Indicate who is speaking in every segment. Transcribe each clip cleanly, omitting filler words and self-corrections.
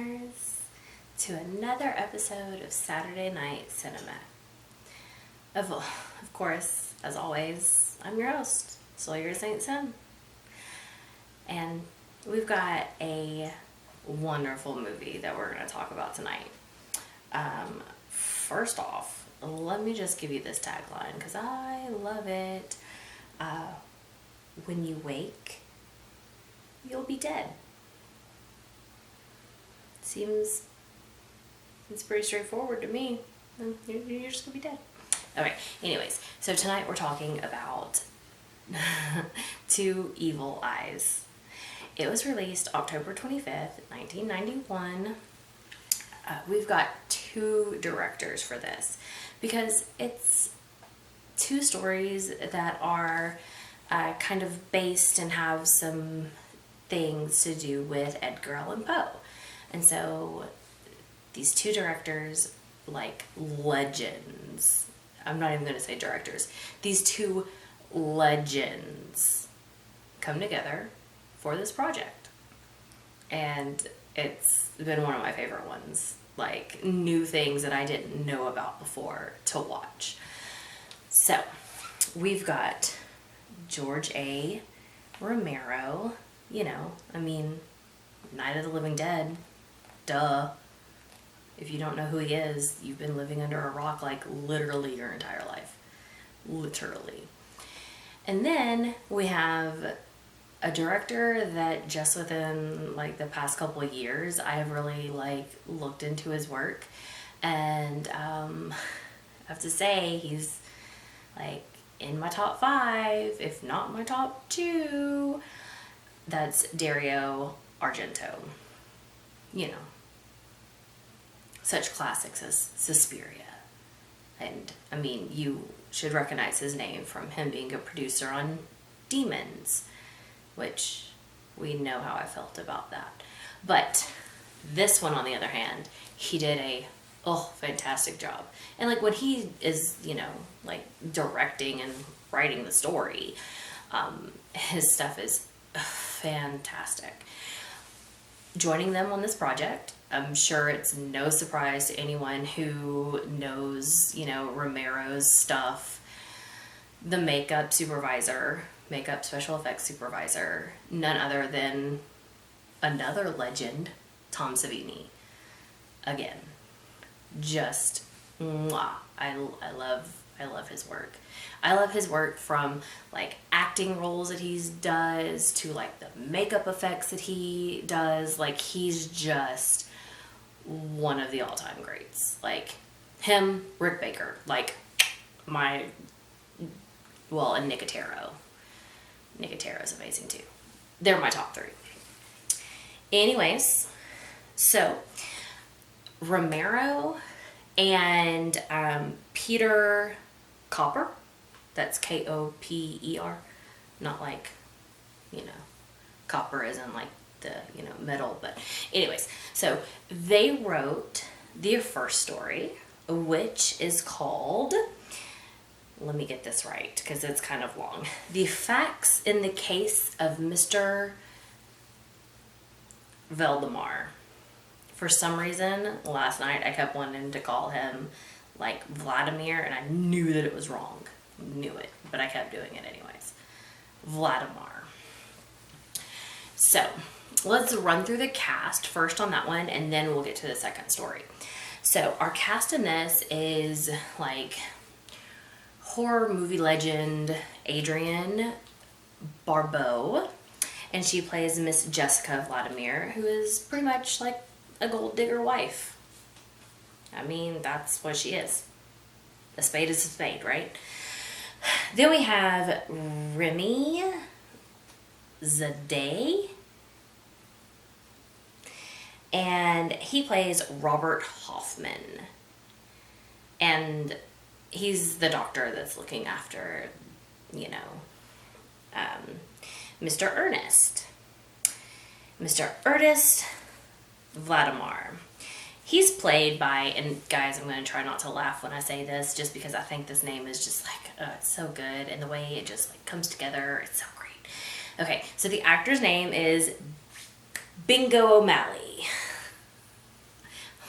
Speaker 1: listeners, to another episode of Saturday Night Cinema. Of course, as always, I'm your host, Sawyer St. Sim. And we've got a wonderful movie that we're going to talk about tonight. First off, let me just give you this tagline because I love it. When you wake, you'll be dead. Seems it's pretty straightforward to me. You're just gonna be dead. Okay, anyways, so tonight we're talking about Two Evil Eyes. It was released October 25th, 1991. We've got two directors for this because it's two stories that are kind of based and have some things to do with Edgar Allan Poe. And so these two directors, like legends, I'm not even going to say directors, these two legends come together for this project. And it's been one of my favorite ones, like new things that I didn't know about before to watch. So we've got George A. Romero, Night of the Living Dead. Duh. If you don't know who he is, you've been living under a rock like literally your entire life. Literally. And then we have a director that just within like the past couple of years, I have really looked into his work. And I have to say he's in my top 5, if not my top 2. That's Dario Argento. Such classics as Suspiria. And, you should recognize his name from him being a producer on Demons, which we know how I felt about that. But this one, on the other hand, he did a fantastic job. And, when he is, directing and writing the story, his stuff is fantastic. Joining them on this project, I'm sure it's no surprise to anyone who knows, Romero's stuff. The makeup special effects supervisor, none other than another legend, Tom Savini. Again, just mwah. I love his work. I love his work from acting roles that he does to the makeup effects that he does. He's just one of the all-time greats. Him, Rick Baker, and Nicotero. Nicotero's amazing too. They're my top 3. Anyways, so Romero and Peter Copper, that's Koper, not copper isn't the metal, but anyways, so they wrote the first story, which is called, let me get this right because it's kind of long, The Facts in the Case of Mr. Valdemar. For some reason, last night I kept wanting to call him Vladimir, and I knew that it was wrong. Knew it, but I kept doing it anyways. Vladimir. So, let's run through the cast first on that one, and then we'll get to the second story. So, our cast in this is horror movie legend Adrienne Barbeau, and she plays Miss Jessica Vladimir, who is pretty much a gold digger wife. That's what she is. A spade is a spade, right? Then we have Remy Zadeh, and he plays Robert Hoffman. And he's the doctor that's looking after, Mr. Ernest. Mr. Ernest Vladimir. He's played by, and guys, I'm going to try not to laugh when I say this, just because I think this name is just it's so good, and the way it just comes together, it's so great. Okay, so the actor's name is Bingo O'Malley.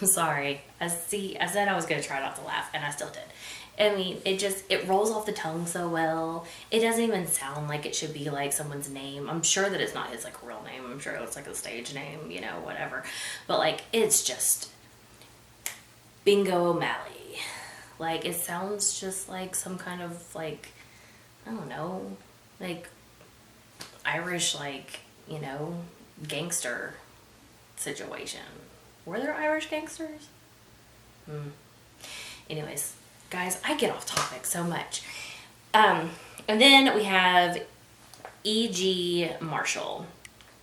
Speaker 1: Sorry. I said I was going to try not to laugh, and I still did. I mean, it rolls off the tongue so well. It doesn't even sound like it should be like someone's name. I'm sure that it's not his like real name. I'm sure it's like a stage name, you know, whatever. But like, it's just Bingo O'Malley. Like, it sounds just like some kind of like, I don't know, like Irish, like, you know, gangster situation. Were there Irish gangsters? Anyways, guys, I get off topic so much. And then we have E.G. Marshall,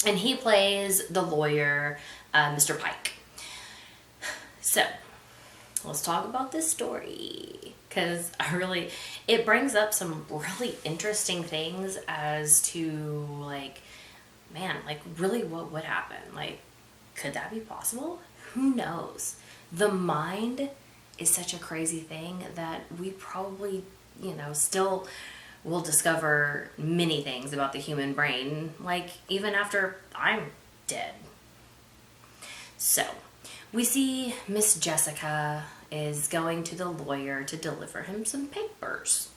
Speaker 1: and he plays the lawyer, Mr. Pike. So, let's talk about this story, because it brings up some really interesting things as to, like, man, like, really what would happen? Like, could that be possible? Who knows? The mind is such a crazy thing that we probably, you know, still will discover many things about the human brain, like, even after I'm dead. So, we see Miss Jessica is going to the lawyer to deliver him some papers.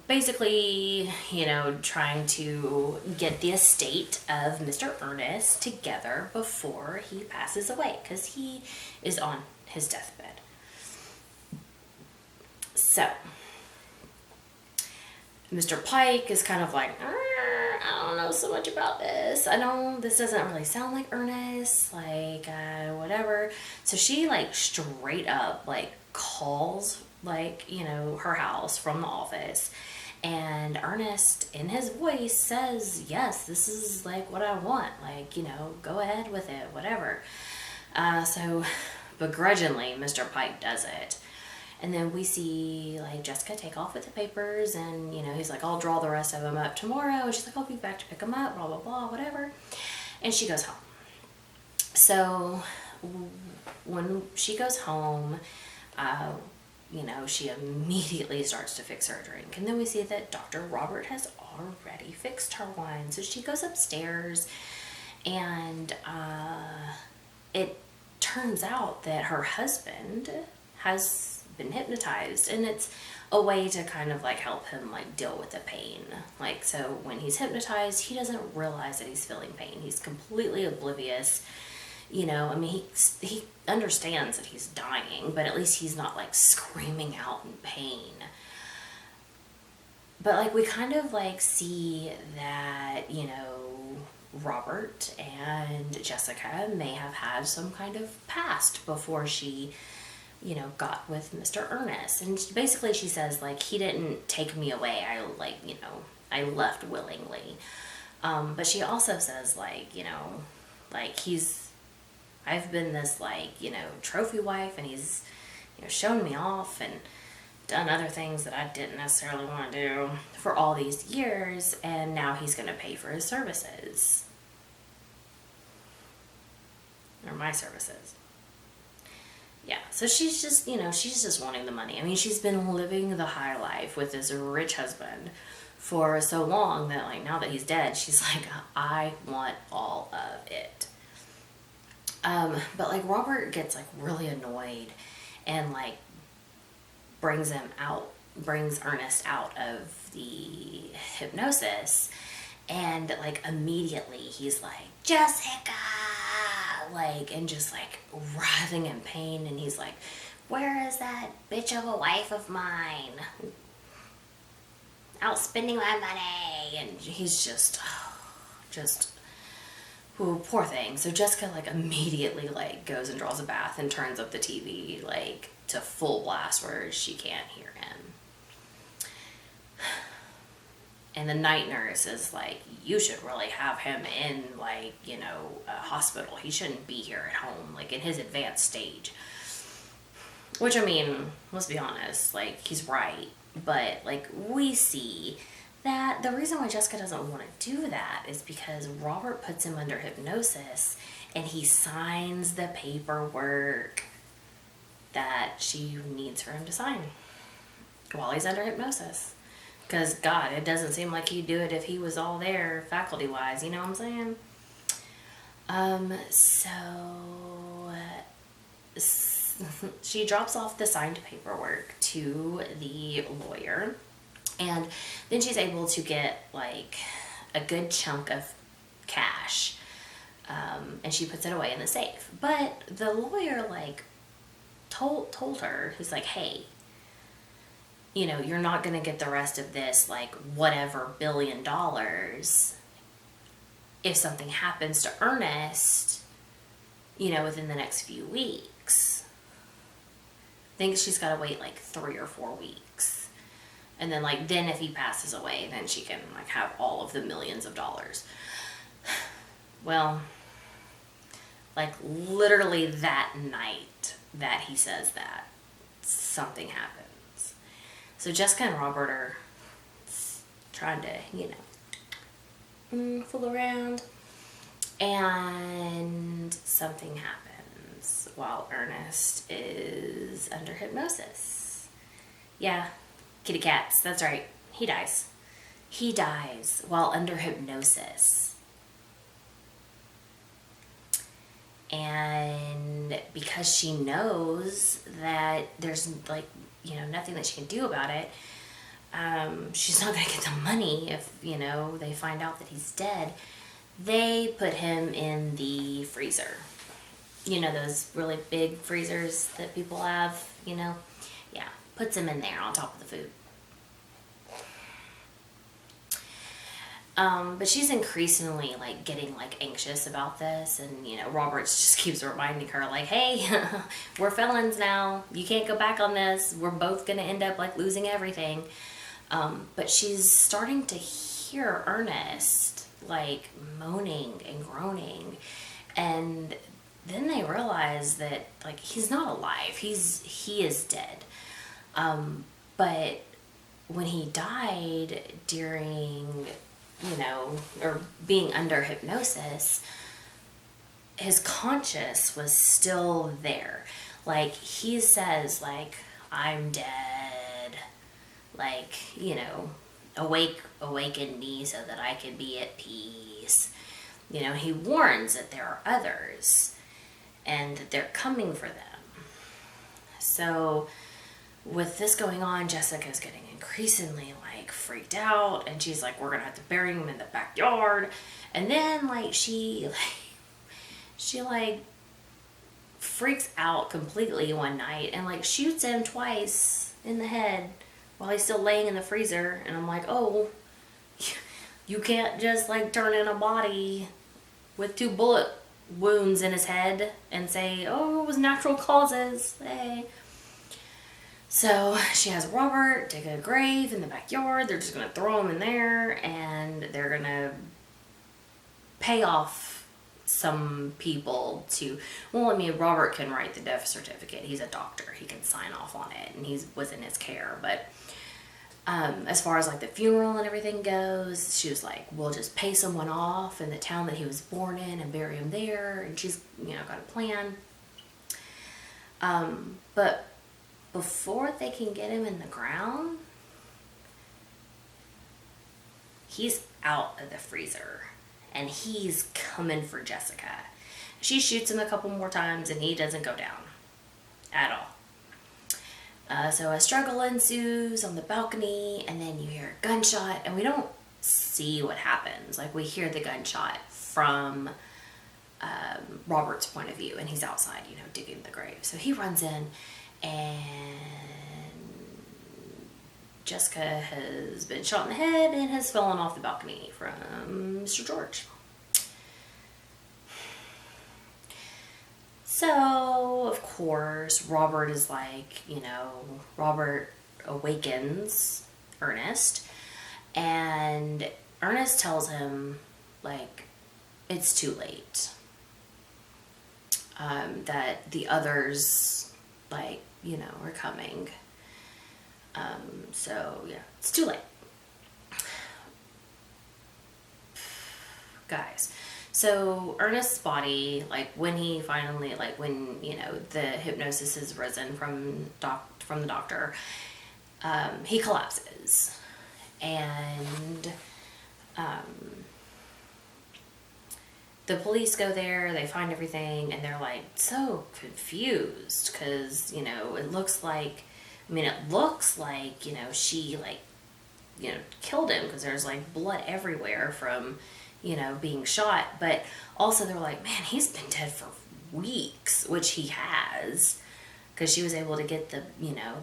Speaker 1: Basically, you know, trying to get the estate of Mr. Ernest together before he passes away, because he is on his deathbed. So, Mr. Pike is kind of like, I don't know so much about this. I know this doesn't really sound like Ernest, like, whatever. So she, like, straight up, like, calls, like, you know, her house from the office. And Ernest, in his voice, says, yes, this is, like, what I want. Like, you know, go ahead with it, whatever. So, begrudgingly, Mr. Pike does it. And then we see, like, Jessica take off with the papers, and, you know, he's like, I'll draw the rest of them up tomorrow. And she's like, I'll be back to pick them up, blah, blah, blah, whatever. And she goes home. So, when she goes home, you know, she immediately starts to fix her drink. And then we see that Dr. Robert has already fixed her wine. So she goes upstairs, and it turns out that her husband has been hypnotized, and it's a way to kind of like help him like deal with the pain. Like, so when he's hypnotized, he doesn't realize that he's feeling pain. He's completely oblivious. You know, I mean, he understands that he's dying, but at least he's not like screaming out in pain. But like, we kind of like see that, you know, Robert and Jessica may have had some kind of past before she, you know, got with Mr. Ernest. And basically she says, like, he didn't take me away. I left willingly. But she also says, like, you know, like, I've been this, like, you know, trophy wife, and he's, you know, shown me off and done other things that I didn't necessarily want to do for all these years, and now he's going to pay for his services. Or my services. Yeah, so she's just, you know, she's just wanting the money. I mean, she's been living the high life with this rich husband for so long that, like, now that he's dead, she's like, I want all of it. But, like, Robert gets, like, really annoyed and, like, brings Ernest out of the hypnosis, and, like, immediately he's like, Jessica! Like, and just like writhing in pain, and he's like, where is that bitch of a wife of mine? Out spending my money. And he's just, ooh, poor thing. So Jessica like immediately like goes and draws a bath and turns up the TV like to full blast where she can't hear him. And the night nurse is like, you should really have him in, like, you know, a hospital. He shouldn't be here at home, like, in his advanced stage. Which, I mean, let's be honest, like, he's right. But, like, we see that the reason why Jessica doesn't want to do that is because Robert puts him under hypnosis, and he signs the paperwork that she needs for him to sign while he's under hypnosis. Because, God, it doesn't seem like he'd do it if he was all there faculty-wise, you know what I'm saying? So, she drops off the signed paperwork to the lawyer, and then she's able to get like a good chunk of cash, and she puts it away in the safe. But the lawyer like told her, he's like, hey, you know, you're not gonna get the rest of this like whatever $1 billion if something happens to Ernest, you know, within the next few weeks. I think she's got to wait like 3 or 4 weeks. And then like, then if he passes away, then she can like have all of the millions of dollars. Well, like literally that night that he says that, something happens. So Jessica and Robert are trying to, you know, fool around, and something happens while Ernest is under hypnosis. Yeah, kitty cats, that's right, he dies. He dies while under hypnosis. And because she knows that there's like, you know, nothing that she can do about it, she's not going to get the money if, you know, they find out that he's dead. They put him in the freezer. You know, those really big freezers that people have, you know? Yeah, puts him in there on top of the food. But she's increasingly like getting like anxious about this, and you know, Roberts just keeps reminding her like, hey, we're felons now, you can't go back on this, we're both gonna end up like losing everything. But she's starting to hear Ernest like moaning and groaning, and then they realize that like he's not alive, he is dead. But when he died during, you know, or being under hypnosis, his conscience was still there. Like he says like, I'm dead, like, you know, awaken me so that I can be at peace. You know, he warns that there are others and that they're coming for them. So with this going on, Jessica's getting increasingly like freaked out, and she's like, we're gonna have to bury him in the backyard. And then like she freaks out completely one night and like shoots him twice in the head while he's still laying in the freezer. And I'm like, oh, you can't just like turn in a body with 2 bullet wounds in his head and say, oh, it was natural causes. Hey. So she has Robert dig a grave in the backyard. They're just going to throw him in there, and they're going to pay off some people to, well, I mean, Robert can write the death certificate. He's a doctor. He can sign off on it, and he's within his care. But as far as like the funeral and everything goes, she was like, we'll just pay someone off in the town that he was born in and bury him there. And she's, you know, got a plan. But before they can get him in the ground, he's out of the freezer and he's coming for Jessica. She shoots him a couple more times and he doesn't go down at all. So a struggle ensues on the balcony, and then you hear a gunshot, and we don't see what happens. Like, we hear the gunshot from Robert's point of view, and he's outside, you know, digging the grave. So he runs in, and Jessica has been shot in the head and has fallen off the balcony from Mr. George. So, of course, Robert is like, you know, Robert awakens Ernest, and Ernest tells him, like, it's too late. That the others, like, you know, are coming. So, yeah, it's too late. Guys. So Ernest's body, like when he finally, like when, you know, the hypnosis is risen from the doctor, he collapses, and the police go there, they find everything, and they're like so confused because, you know, it looks like, you know, she like, you know, killed him because there's like blood everywhere from, you know, being shot. But also they're like, man, he's been dead for weeks, which he has, because she was able to get the, you know,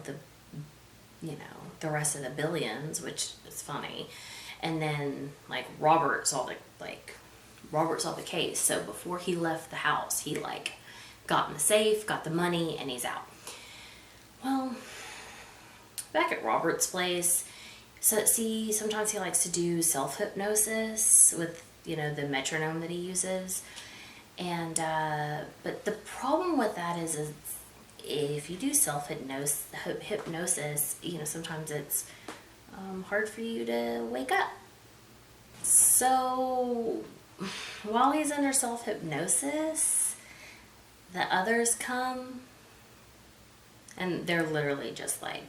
Speaker 1: the rest of the billions, which is funny. And then like Robert solved the case. So before he left the house, he like got in the safe, got the money, and he's out. Well, back at Robert's place, so see, sometimes he likes to do self-hypnosis with, you know, the metronome that he uses. And but the problem with that is if you do self-hypnosis, you know, sometimes it's hard for you to wake up. So while he's under self-hypnosis, the others come, and they're literally just like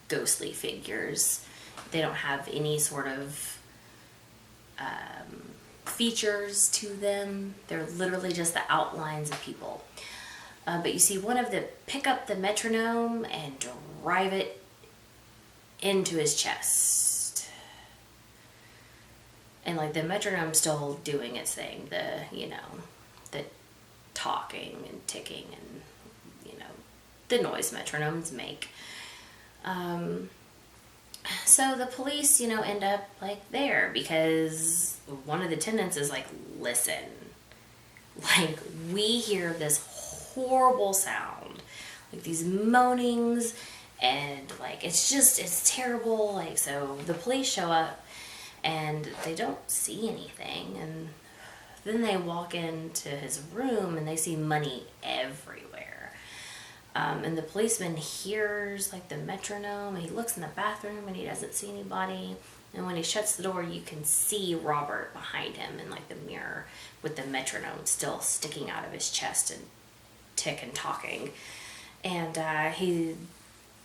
Speaker 1: ghostly figures. They don't have any sort of features to them. They're literally just the outlines of people. But you see one of them pick up the metronome and drive it into his chest. And like the metronome's still doing its thing, the, you know, the talking and ticking and, you know, the noise metronomes make. So the police, you know, end up like there because one of the tenants is like, listen, like we hear this horrible sound, like these moanings, and like it's terrible. Like, so the police show up and they don't see anything, and then they walk into his room and they see money everywhere. And the policeman hears like the metronome, and he looks in the bathroom and he doesn't see anybody. And when he shuts the door, you can see Robert behind him in like the mirror with the metronome still sticking out of his chest and tick and talking. And he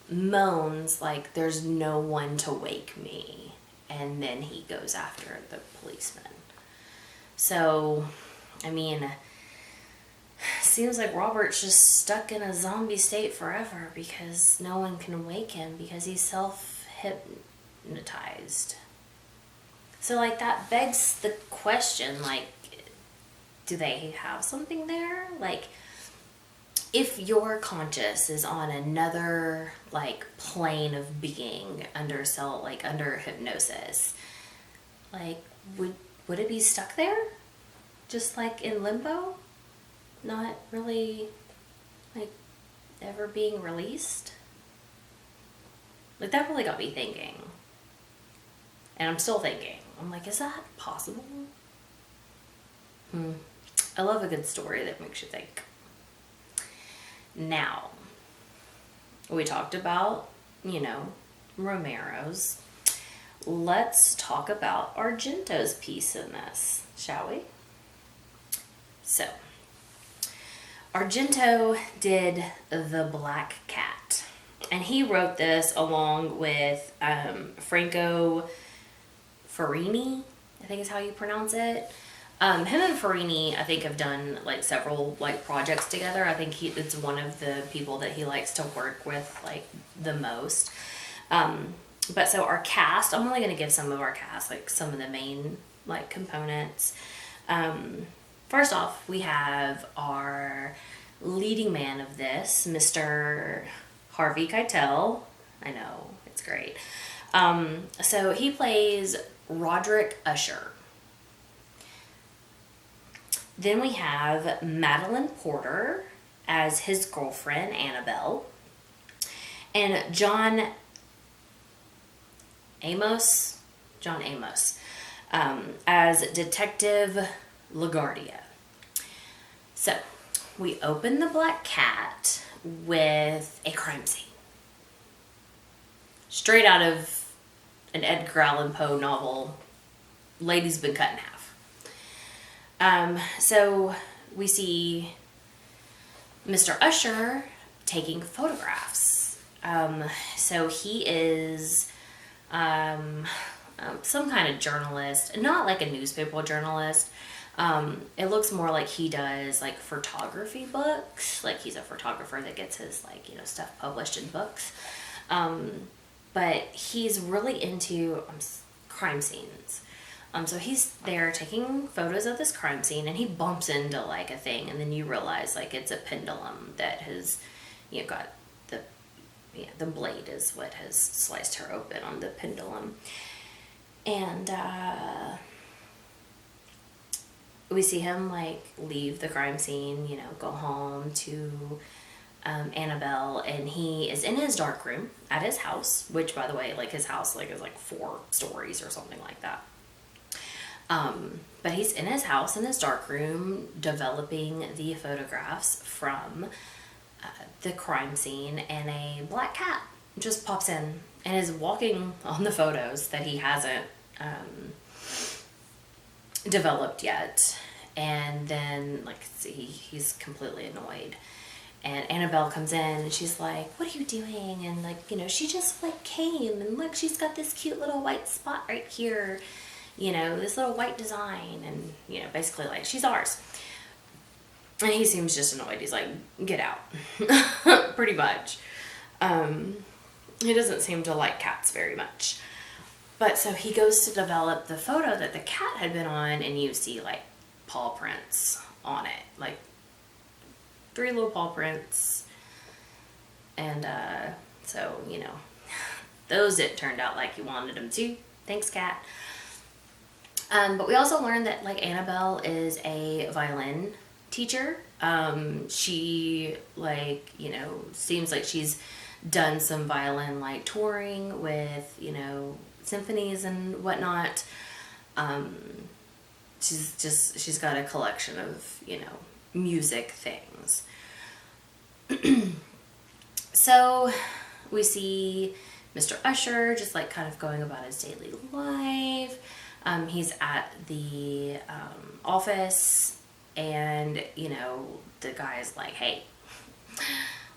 Speaker 1: moans like, there's no one to wake me. And then he goes after the policeman. So, I mean, seems like Robert's just stuck in a zombie state forever because no one can wake him because he's self-hypnotized. So, like, that begs the question, like, do they have something there? Like, if your conscious is on another, like, plane of being under hypnosis, like, would it be stuck there? Just, like, in limbo? Not really, like, ever being released? Like, that really got me thinking. And I'm still thinking. I'm like, is that possible? I love a good story that makes you think. Now, we talked about, you know, Romero's. Let's talk about Argento's piece in this, shall we? So, Argento did The Black Cat, and he wrote this along with Franco Farini, I think is how you pronounce it. Him and Farini, I think, have done like several like projects together. I think it's one of the people that he likes to work with like the most. But so our cast, I'm only going to give some of our cast, like some of the main like components. First off, we have our leading man of this, Mr. Harvey Keitel. I know, it's great. So he plays Roderick Usher. Then we have Madeline Porter as his girlfriend, Annabelle. And John Amos, as Detective LaGuardia. So, we open The Black Cat with a crime scene. Straight out of an Edgar Allan Poe novel, Lady's Been Cut in Half. So, we see Mr. Usher taking photographs. So, he is some kind of journalist, not like a newspaper journalist, It looks more like he does like photography books. Like he's a photographer that gets his like, stuff published in books. But he's really into crime scenes. So he's there taking photos of this crime scene, and he bumps into like a thing, and then you realize like it's a pendulum that has, got the blade is what has sliced her open on the pendulum. And we see him like leave the crime scene, go home to Annabelle, and he is in his dark room at his house, which by the way, like his house like is like 4 stories or something like that. But he's in his house in his dark room developing the photographs from the crime scene, and a black cat just pops in and is walking on the photos that he hasn't developed yet. And then like he's completely annoyed, and Annabelle comes in and she's like, what are you doing? And like, she just like came, and look, she's got this cute little white spot right here, this little white design, and basically like she's ours. And he seems just annoyed. He's like, get out. Pretty much. He doesn't seem to like cats very much. But so he goes to develop the photo that the cat had been on, and you see like paw prints on it. Like 3 little paw prints. And so, those didn't turn out like you wanted them to. Thanks, cat. But we also learned that like Annabelle is a violin teacher. She like, seems like she's done some violin like touring with, symphonies and whatnot. She's got a collection of, music things. So we see Mr. Usher just like kind of going about his daily life. He's at the office, and the guy's like, hey,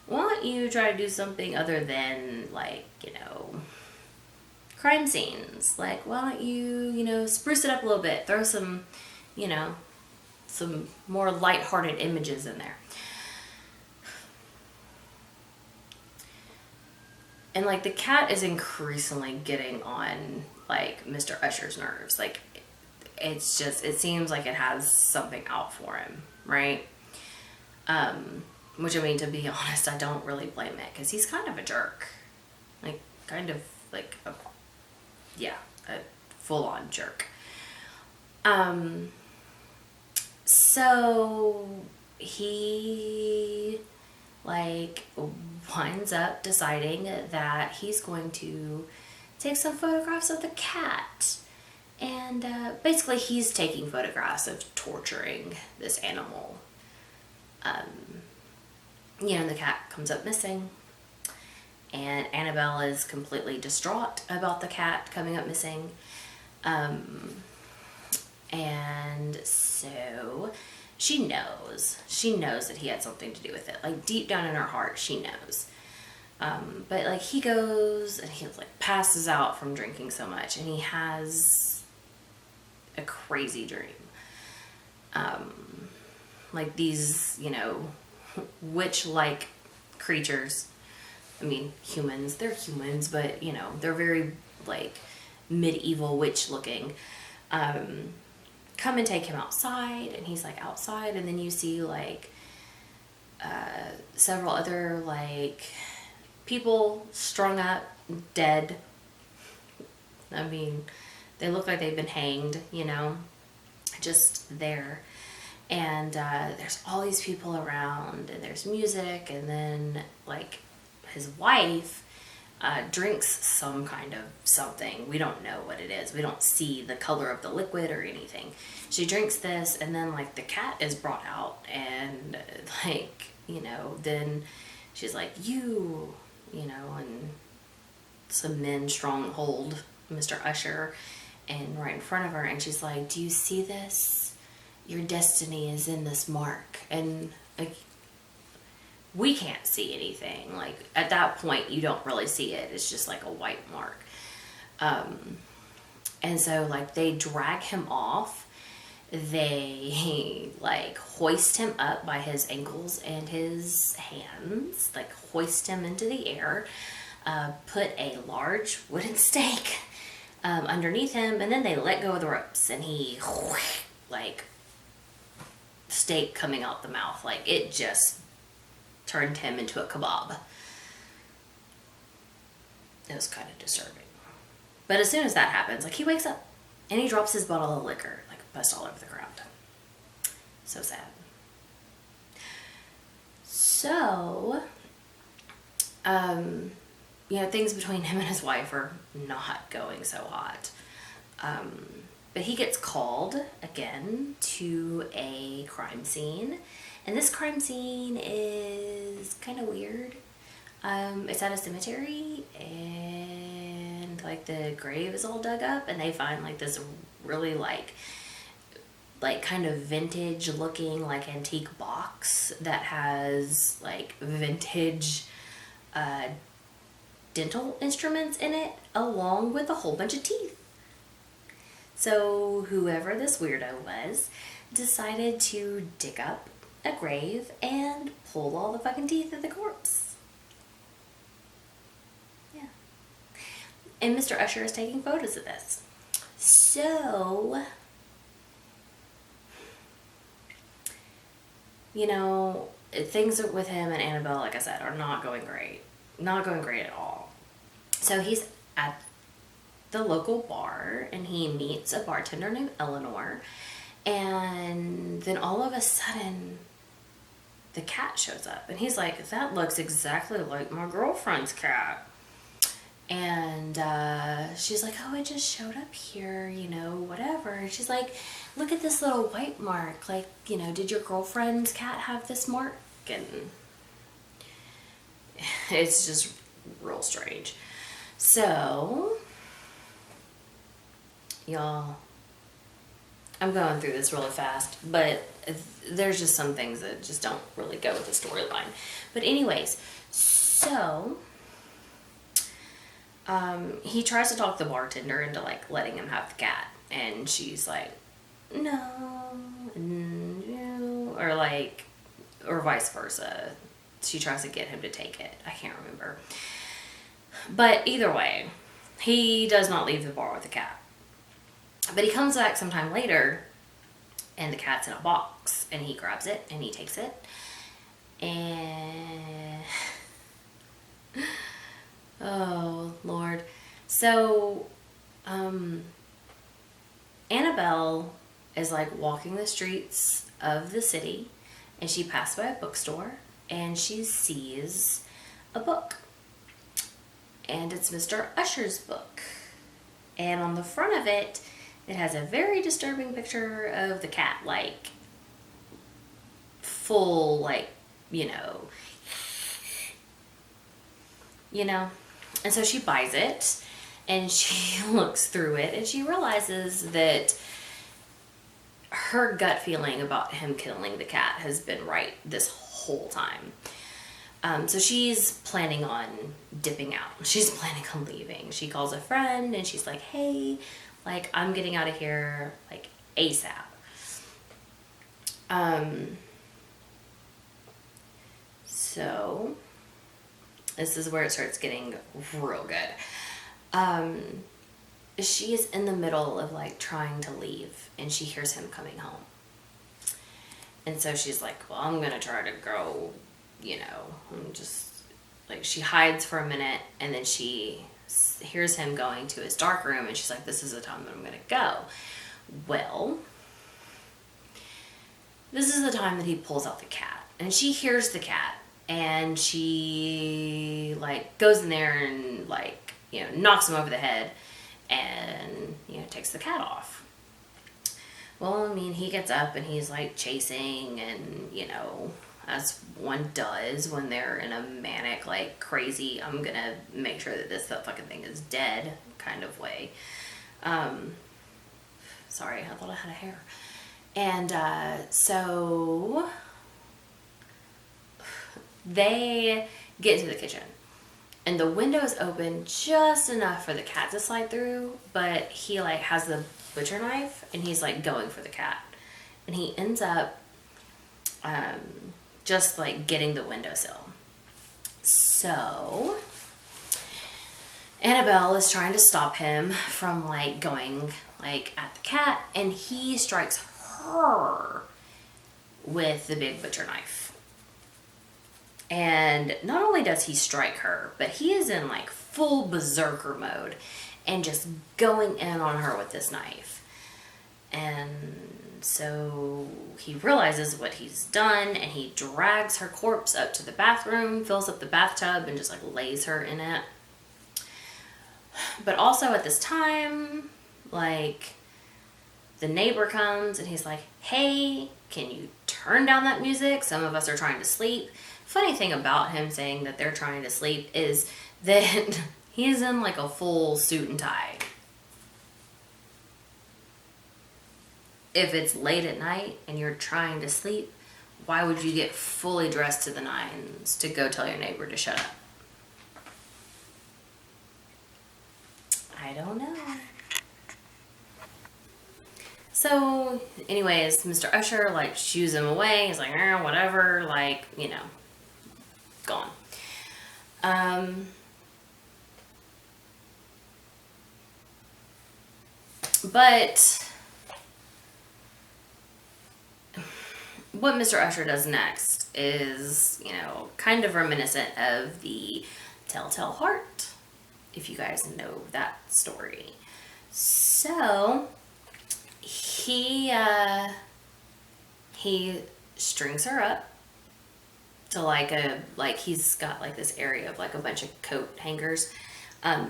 Speaker 1: why don't you try to do something other than like, crime scenes? Like, why don't you, spruce it up a little bit, throw some, some more lighthearted images in there. And like the cat is increasingly getting on like Mr. Usher's nerves. Like it seems like it has something out for him, right? Which, I mean, to be honest, I don't really blame it, because he's kind of a jerk. Like, kind of like a full-on jerk. So he like winds up deciding that he's going to take some photographs of the cat, and basically he's taking photographs of torturing this animal. And the cat comes up missing, and Annabelle is completely distraught about the cat coming up missing. And so she knows that he had something to do with it. Like deep down in her heart, she knows. But like he goes and he like passes out from drinking so much, and he has a crazy dream. Like these, witch-like creatures. I mean, humans. They're humans, but they're very like medieval witch-looking. Come and take him outside, and he's like outside, and then you see like several other like people strung up, dead. I mean, they look like they've been hanged, just there. And there's all these people around, and there's music, and then like his wife drinks some kind of something. We don't know what it is. We don't see the color of the liquid or anything. She drinks this, and then like the cat is brought out, and like, then she's like, and some men stronghold Mr. Usher, and right in front of her, and she's like, do you see this? Your destiny is in this mark. And like, we can't see anything. Like at that point, you don't really see it. It's just like a white mark. And so like they drag him off, They like hoist him up by his ankles and his hands, like hoist him into the air, put a large wooden stake underneath him, and then they let go of the ropes, and he like steak coming out the mouth, like it just turned him into a kebab. It was kind of disturbing. But as soon as that happens, like he wakes up and he drops his bottle of liquor, like bust all over the ground. So sad. So, things between him and his wife are not going so hot. But he gets called again to a crime scene. And this crime scene is kind of weird. It's at a cemetery, and like the grave is all dug up, and they find like this really like kind of vintage looking like antique box that has like vintage dental instruments in it, along with a whole bunch of teeth. So whoever this weirdo was decided to dig up a grave and pull all the fucking teeth of the corpse. Yeah. And Mr. Usher is taking photos of this. So, things with him and Annabelle, like I said, are not going great. Not going great at all. So he's at the local bar, and he meets a bartender named Eleanor, and then all of a sudden the cat shows up, and he's like, that looks exactly like my girlfriend's cat. And she's like, oh, it just showed up here, whatever. And she's like, look at this little white mark, like, did your girlfriend's cat have this mark? And it's just real strange. So, y'all, I'm going through this really fast, but there's just some things that just don't really go with the storyline. But anyways, so he tries to talk the bartender into like letting him have the cat, and she's like, no, or vice versa. She tries to get him to take it. I can't remember. But either way, he does not leave the bar with the cat. But he comes back sometime later, and the cat's in a box, and he grabs it, and he takes it, and oh, Lord. So, Annabelle is like walking the streets of the city, and she passed by a bookstore, and she sees a book. And it's Mr. Usher's book. And on the front of it, it has a very disturbing picture of the cat, like, full, like, And so she buys it, and she looks through it, and she realizes that her gut feeling about him killing the cat has been right this whole time. So she's planning on dipping out. She's planning on leaving. She calls a friend, and she's like, hey, like, I'm getting out of here, like, ASAP. So this is where it starts getting real good. She is in the middle of, like, trying to leave, and she hears him coming home. And so she's like, well, I'm going to try to go, I'm just, like, she hides for a minute, and then she hears him going to his dark room, and she's like, this is the time that I'm going to go. Well, this is the time that he pulls out the cat, and she hears the cat, and she, like, goes in there and, like, knocks him over the head, and, takes the cat off. Well, I mean, he gets up, and he's, like, chasing, and, as one does when they're in a manic, like, crazy, I'm gonna make sure that that fucking thing is dead kind of way. Sorry, I thought I had a hair. And, so they get into the kitchen, and the window's open just enough for the cat to slide through, but he, like, has the butcher knife, and he's, like, going for the cat. and he ends up just like getting the windowsill. So Annabelle is trying to stop him from like going like at the cat, and he strikes her with the big butcher knife. And not only does he strike her, but he is in like full berserker mode and just going in on her with this knife. And so he realizes what he's done, and he drags her corpse up to the bathroom, fills up the bathtub, and just like lays her in it. But also at this time, like, the neighbor comes and he's like, hey, can you turn down that music? Some of us are trying to sleep. Funny thing about him saying that they're trying to sleep is that he's in like a full suit and tie. If it's late at night and you're trying to sleep, why would you get fully dressed to the nines to go tell your neighbor to shut up? I don't know. So, anyways, Mr. Usher, like, shoos him away. He's like, whatever, like, you know, gone. But what Mr. Usher does next is, you know, kind of reminiscent of the Telltale Heart, if you guys know that story. So he strings her up to like he's got like this area of like a bunch of coat hangers,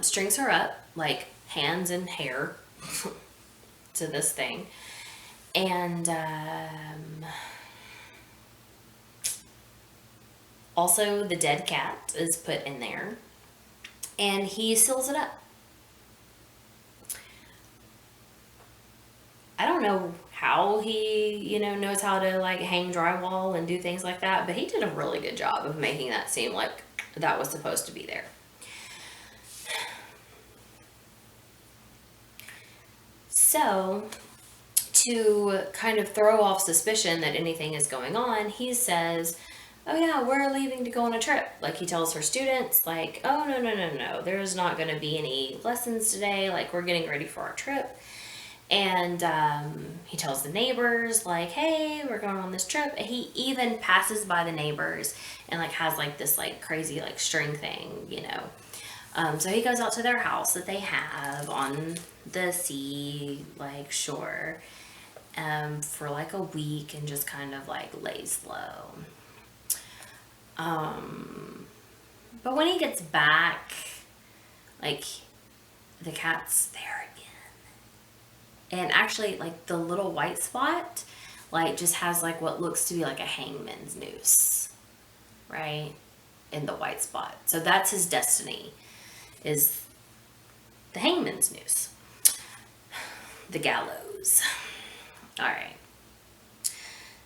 Speaker 1: strings her up like hands and hair to this thing, and also the dead cat is put in there, and he seals it up. I don't know how he, you know, knows how to like hang drywall and do things like that, but he did a really good job of making that seem like that was supposed to be there. So, to kind of throw off suspicion that anything is going on, he says, oh yeah, we're leaving to go on a trip. Like, he tells her students, like, oh no, there's not going to be any lessons today, like, we're getting ready for our trip. And he tells the neighbors, like, hey, we're going on this trip. And he even passes by the neighbors and, like, has, like, this, like, crazy, like, string thing, you know. So he goes out to their house that they have on the sea, like, shore, for, like, a week and just kind of, like, lays low. But when he gets back, like, the cat's there again. And actually, like, the little white spot, like, just has, like, what looks to be, like, a hangman's noose, right? In the white spot. So that's his destiny, is the hangman's noose. The gallows. All right.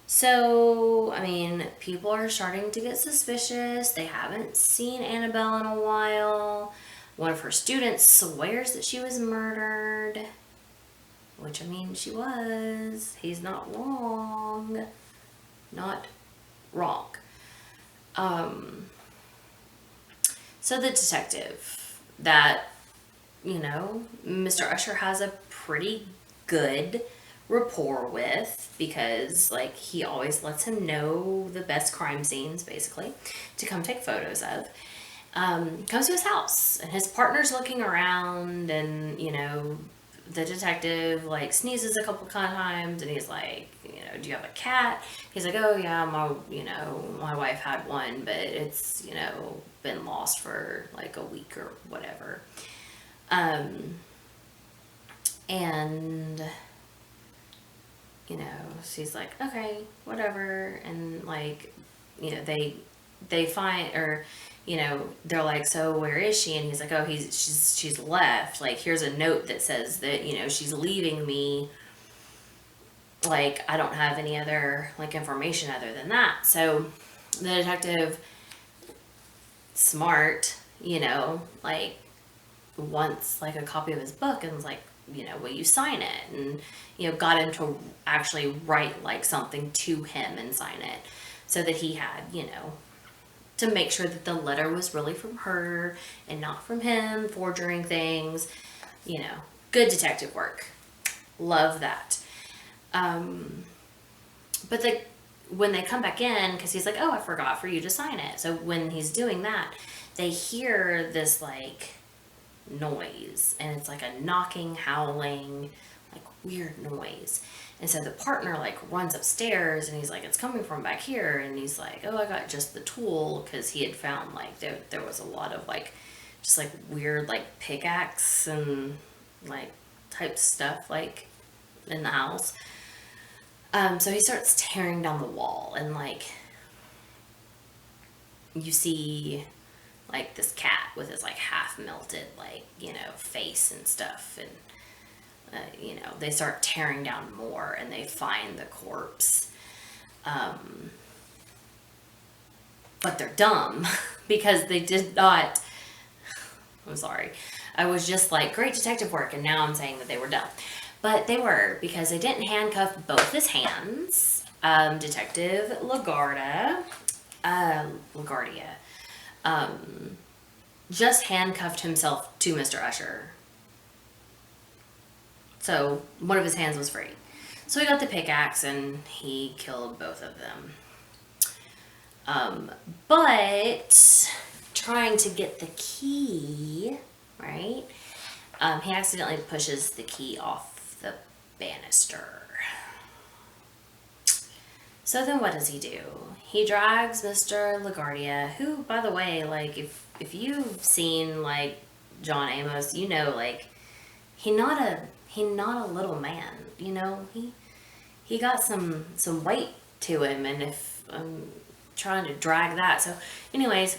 Speaker 1: So, I mean, people are starting to get suspicious. They haven't seen Annabelle in a while. One of her students swears that she was murdered. Which, I mean, she was. He's not wrong. Not wrong. So the detective that, you know, Mr. Usher has a pretty good rapport with, because, like, he always lets him know the best crime scenes, basically, to come take photos of, comes to his house, and his partner's looking around, and, you know, the detective, like, sneezes a couple of times, and he's like, you know, do you have a cat? He's like, oh yeah, my wife had one, but it's, you know, been lost for like a week or whatever. And, you know, she's like, okay, whatever. And, like, you know, they find, or, you know, they're like, so where is she? And he's like, oh, she's left. Like, here's a note that says that, you know, she's leaving me. Like, I don't have any other, like, information other than that. So the detective, smart, you know, like, wants, like, a copy of his book, and was like, will you sign it? And, got him to actually write like something to him and sign it so that he had, to make sure that the letter was really from her and not from him, forging things, good detective work. Love that. But when they come back in, because he's like, oh, I forgot for you to sign it. So when he's doing that, they hear this like noise, and it's like a knocking, howling, like weird noise. And so the partner like runs upstairs, and he's like, it's coming from back here. And he's like, oh, I got just the tool, because he had found like there was a lot of like just like weird like pickaxe and like type stuff like in the house. So he starts tearing down the wall, and like you see like this cat with his like half melted like face and stuff, and they start tearing down more, and they find the corpse. But they're dumb because they did not. I'm sorry. I was just like, great detective work, and now I'm saying that they were dumb. But they were, because they didn't handcuff both his hands. Detective LaGuardia just handcuffed himself to Mr. Usher. So one of his hands was free. So he got the pickaxe and he killed both of them. But trying to get the key, right? He accidentally pushes the key off the banister. So then what does he do? He drags Mr. LaGuardia, who, by the way, like, if you've seen, like, John Amos, like, he not a little man, he got some weight to him, and if I'm trying to drag that. So anyways,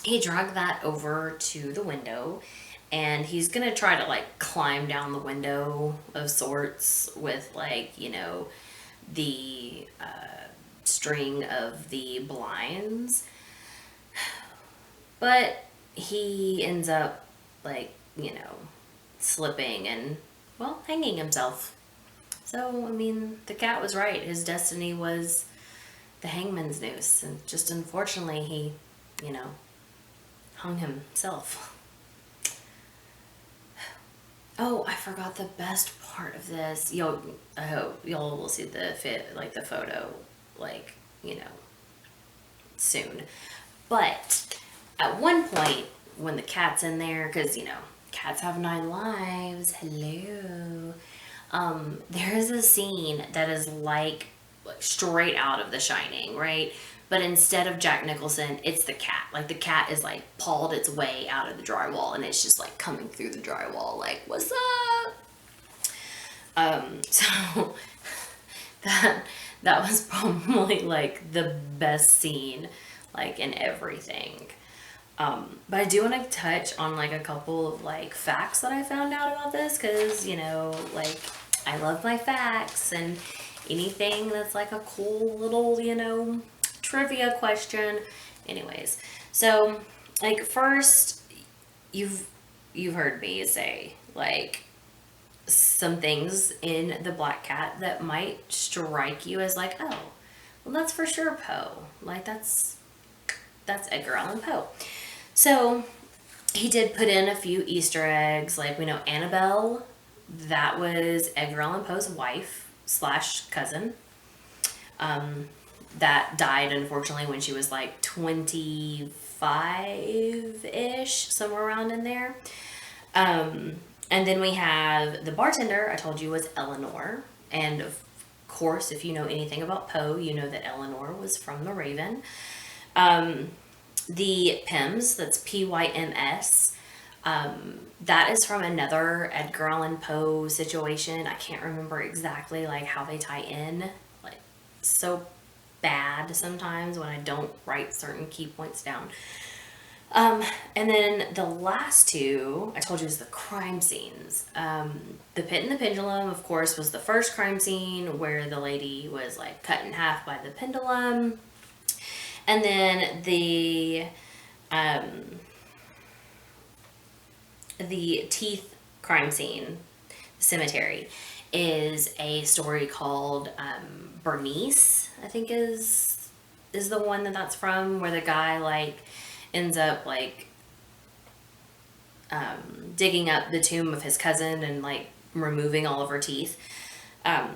Speaker 1: he dragged that over to the window, and he's going to try to, like, climb down the window of sorts with, like, the string of the blinds. But he ends up, like, slipping and, well, hanging himself. So, I mean, the cat was right. His destiny was the hangman's noose. And just unfortunately, he, hung himself. Oh, I forgot the best part of this. I hope y'all will see the photo, like, soon. But at one point, when the cat's in there, because, cats have 9 lives. Hello. There is a scene that is like straight out of The Shining, right? But instead of Jack Nicholson, it's the cat. Like, the cat is, like, pawed its way out of the drywall, and it's just, like, coming through the drywall, like, what's up? So, that was probably, like, the best scene, like, in everything. But I do want to touch on, like, a couple of, like, facts that I found out about this, because, like, I love my facts, and anything that's, like, a cool little, trivia question. Anyways, so like, first, you've heard me say like some things in The Black Cat that might strike you as like, oh, well, that's for sure Poe. Like, that's Edgar Allan Poe. So he did put in a few Easter eggs. Like, we know Annabelle, that was Edgar Allan Poe's wife / cousin. That died, unfortunately, when she was like 25-ish, somewhere around in there. And then we have the bartender, I told you, was Eleanor. And of course, if you know anything about Poe, you know that Eleanor was from The Raven. The Pyms, that's Pyms, that is from another Edgar Allan Poe situation. I can't remember exactly like how they tie in. Like, so bad sometimes when I don't write certain key points down. And then the last two, I told you, is the crime scenes. The Pit and the Pendulum, of course, was the first crime scene where the lady was like cut in half by the pendulum. And then the teeth crime scene. Cemetery is a story called Bernice, I think is the one that's from, where the guy like ends up like digging up the tomb of his cousin and like removing all of her teeth.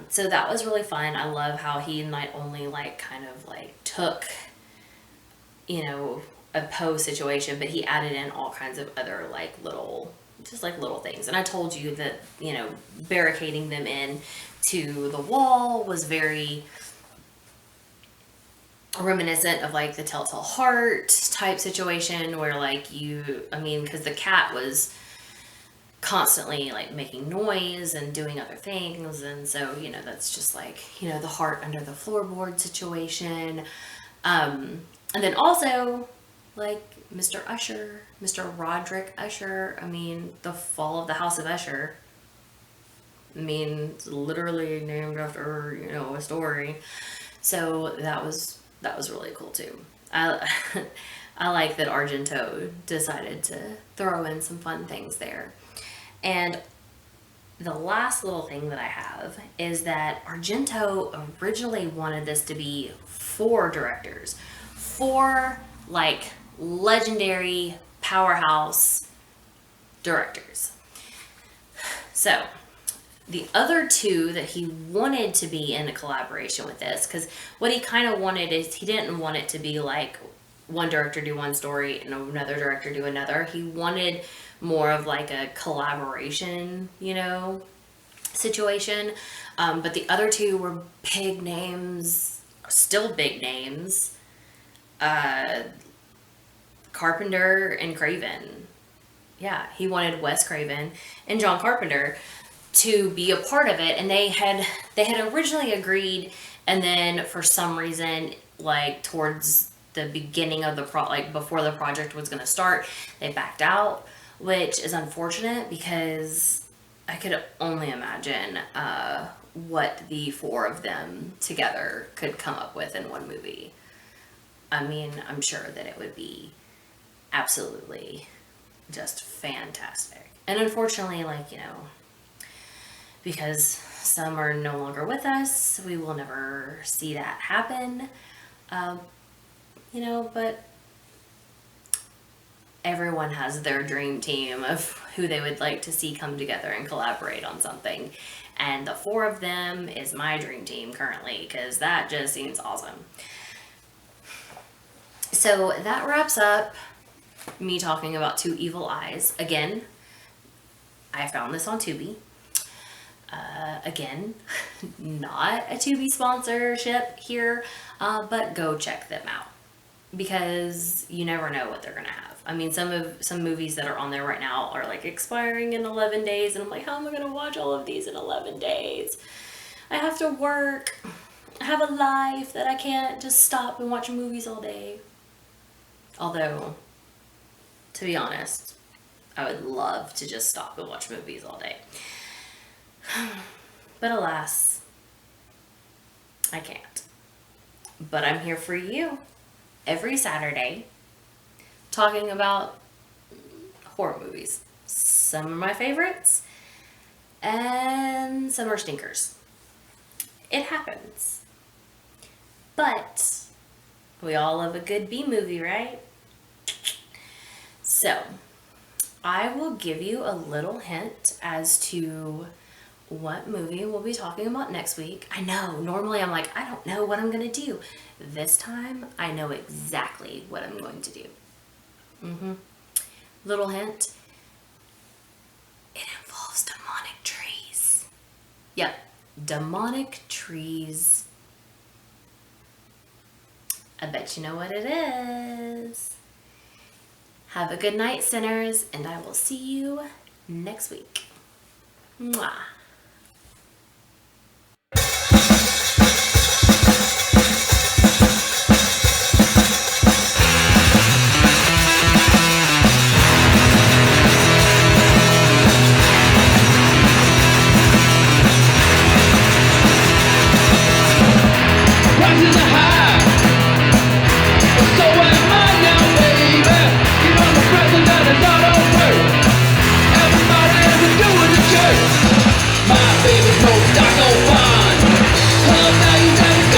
Speaker 1: So that was really fun. I love how he not only like kind of like took, you know, a Poe situation, but he added in all kinds of other like little, just like little things. And I told you that, you know, barricading them in to the wall was very reminiscent of like the Telltale Heart type situation, where like because the cat was constantly like making noise and doing other things, and so, you know, that's just like, you know, the heart under the floorboard situation. And then also like Mr. Usher, Mr. Roderick Usher, I mean, the fall of the House of Usher, I mean, it's literally named after, you know, a story. So that was really cool too. I I like that Argento decided to throw in some fun things there. And the last little thing that I have is that Argento originally wanted this to be 4 directors, 4 like legendary powerhouse directors. So the other 2 that he wanted to be in a collaboration with this, because what he kind of wanted is he didn't want it to be like one director do one story and another director do another. He wanted more of like a collaboration, you know, situation. But the other 2 were big names, still big names. Carpenter and Craven. Yeah, he wanted Wes Craven and John Carpenter to be a part of it, and they had originally agreed, and then for some reason, like towards the beginning of the like before the project was going to start, they backed out, which is unfortunate because I could only imagine what the 4 of them together could come up with in one movie. I mean, I'm sure that it would be absolutely just fantastic. And unfortunately, like, you know, because some are no longer with us, we will never see that happen. You know, but everyone has their dream team of who they would like to see come together and collaborate on something. And the 4 of them is my dream team currently, because that just seems awesome. So that wraps up me talking about 2 Evil Eyes. Again, I found this on Tubi. Again, not a Tubi sponsorship here, but go check them out, because you never know what they're gonna have. I mean, some movies that are on there right now are like expiring in 11 days, and I'm like, how am I gonna watch all of these in 11 days? I have to work. I have a life that I can't just stop and watch movies all day. Although, to be honest, I would love to just stop and watch movies all day. But alas, I can't. But I'm here for you every Saturday talking about horror movies. Some are my favorites and some are stinkers. It happens. But we all love a good B movie, right? So, I will give you a little hint as to what movie we'll be talking about next week. I know, normally I'm like, I don't know what I'm going to do. This time, I know exactly what I'm going to do. Little hint. It involves demonic trees. Yep, demonic trees. I bet you know what it is. Have a good night, sinners, and I will see you next week. Mwah.